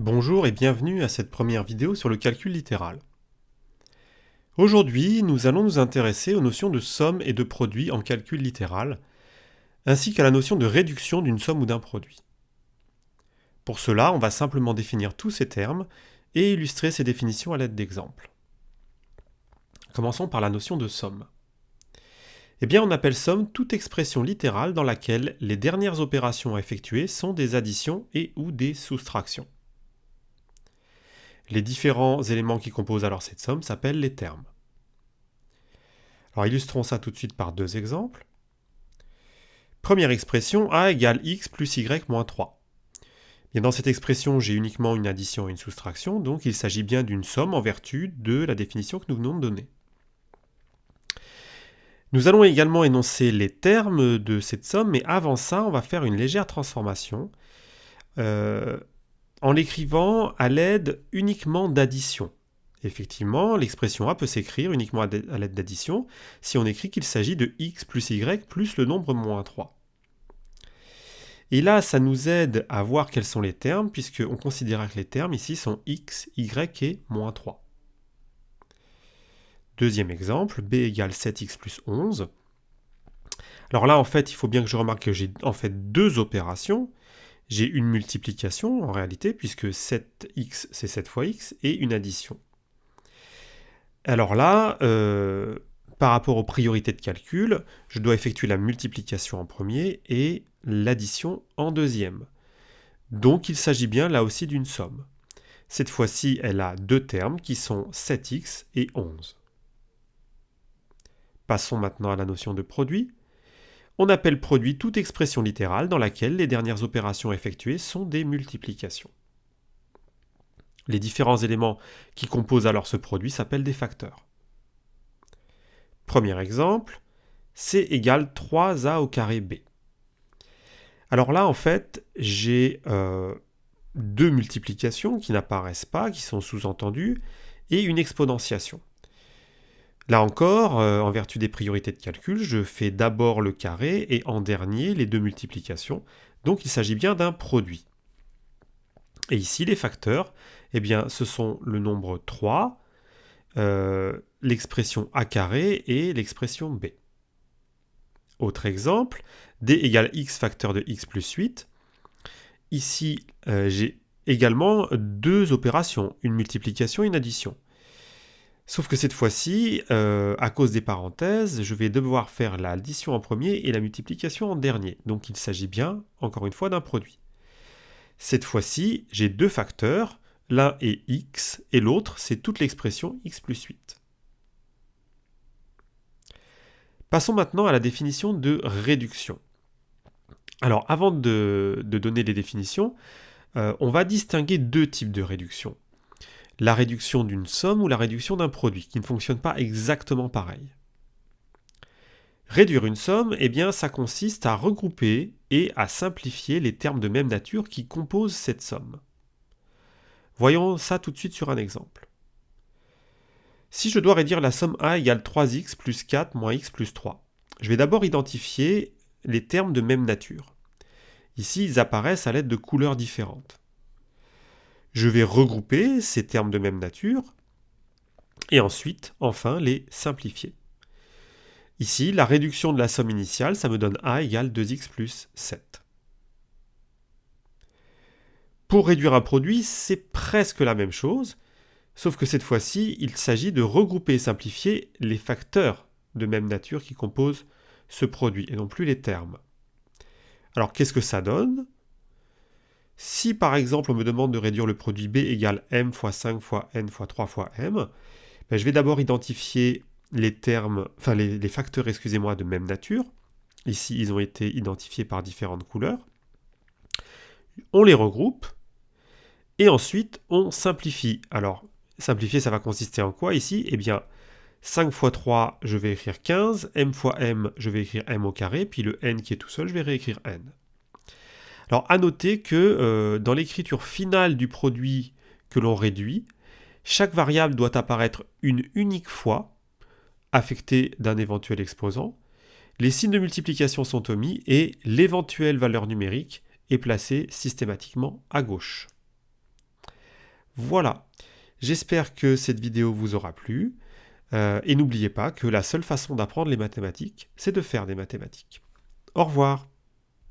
Bonjour et bienvenue à cette première vidéo sur le calcul littéral. Aujourd'hui, nous allons nous intéresser aux notions de somme et de produit en calcul littéral, ainsi qu'à la notion de réduction d'une somme ou d'un produit. Pour cela, on va simplement définir tous ces termes et illustrer ces définitions à l'aide d'exemples. Commençons par la notion de somme. Eh bien, on appelle somme toute expression littérale dans laquelle les dernières opérations à effectuer sont des additions et ou des soustractions. Les différents éléments qui composent alors cette somme s'appellent les termes. Alors illustrons ça tout de suite par deux exemples. Première expression, a égale x plus y moins 3. Bien, dans cette expression, j'ai uniquement une addition et une soustraction, donc il s'agit bien d'une somme en vertu de la définition que nous venons de donner. Nous allons également énoncer les termes de cette somme, mais avant ça, on va faire une légère transformation en l'écrivant à l'aide uniquement d'addition. Effectivement, l'expression A peut s'écrire uniquement à l'aide d'addition si on écrit qu'il s'agit de x plus y plus le nombre moins 3. Et là, ça nous aide à voir quels sont les termes, puisqu'on considérera que les termes ici sont x, y et moins 3. Deuxième exemple, b égale 7x plus 11. Alors là, en fait, il faut bien que je remarque que j'ai en fait deux opérations. J'ai une multiplication, en réalité, puisque 7x, c'est 7 fois x, et une addition. Alors là, par rapport aux priorités de calcul, je dois effectuer la multiplication en premier et l'addition en deuxième. Donc il s'agit bien là aussi d'une somme. Cette fois-ci, elle a deux termes qui sont 7x et 11. Passons maintenant à la notion de produit. On appelle produit toute expression littérale dans laquelle les dernières opérations effectuées sont des multiplications. Les différents éléments qui composent alors ce produit s'appellent des facteurs. Premier exemple, C égale 3a au carré b. Alors là, en fait, j'ai deux multiplications qui n'apparaissent pas, qui sont sous-entendues, et une exponentiation. Là encore, en vertu des priorités de calcul, je fais d'abord le carré et en dernier les deux multiplications. Donc il s'agit bien d'un produit. Et ici, les facteurs, eh bien, ce sont le nombre 3, l'expression a carré et l'expression b. Autre exemple, d égale x facteur de x plus 8. Ici, j'ai également deux opérations, une multiplication et une addition. Sauf que cette fois-ci, à cause des parenthèses, je vais devoir faire l'addition en premier et la multiplication en dernier. Donc il s'agit bien, encore une fois, d'un produit. Cette fois-ci, j'ai deux facteurs, l'un est x et l'autre, c'est toute l'expression x plus 8. Passons maintenant à la définition de réduction. Alors, avant de donner les définitions, on va distinguer deux types de réduction. La réduction d'une somme ou la réduction d'un produit, qui ne fonctionnent pas exactement pareil. Réduire une somme, eh bien, ça consiste à regrouper et à simplifier les termes de même nature qui composent cette somme. Voyons ça tout de suite sur un exemple. Si je dois réduire la somme A égale 3x plus 4 moins x plus 3, je vais d'abord identifier les termes de même nature. Ici, ils apparaissent à l'aide de couleurs différentes. Je vais regrouper ces termes de même nature et ensuite, enfin, les simplifier. Ici, la réduction de la somme initiale, ça me donne A égale 2x plus 7. Pour réduire un produit, c'est presque la même chose, sauf que cette fois-ci, il s'agit de regrouper et simplifier les facteurs de même nature qui composent ce produit, et non plus les termes. Alors, qu'est-ce que ça donne ? Si par exemple on me demande de réduire le produit B égale m fois 5 fois n fois 3 fois m, je vais d'abord identifier les termes, enfin les facteurs, excusez-moi, de même nature. Ici, ils ont été identifiés par différentes couleurs. On les regroupe et ensuite on simplifie. Alors, simplifier, ça va consister en quoi ici ? Eh bien, 5 fois 3, je vais écrire 15, m fois m, je vais écrire m au carré, puis le n qui est tout seul, je vais réécrire n. Alors, à noter que dans l'écriture finale du produit que l'on réduit, chaque variable doit apparaître une unique fois, affectée d'un éventuel exposant. Les signes de multiplication sont omis et l'éventuelle valeur numérique est placée systématiquement à gauche. Voilà, j'espère que cette vidéo vous aura plu. Et n'oubliez pas que la seule façon d'apprendre les mathématiques, c'est de faire des mathématiques. Au revoir.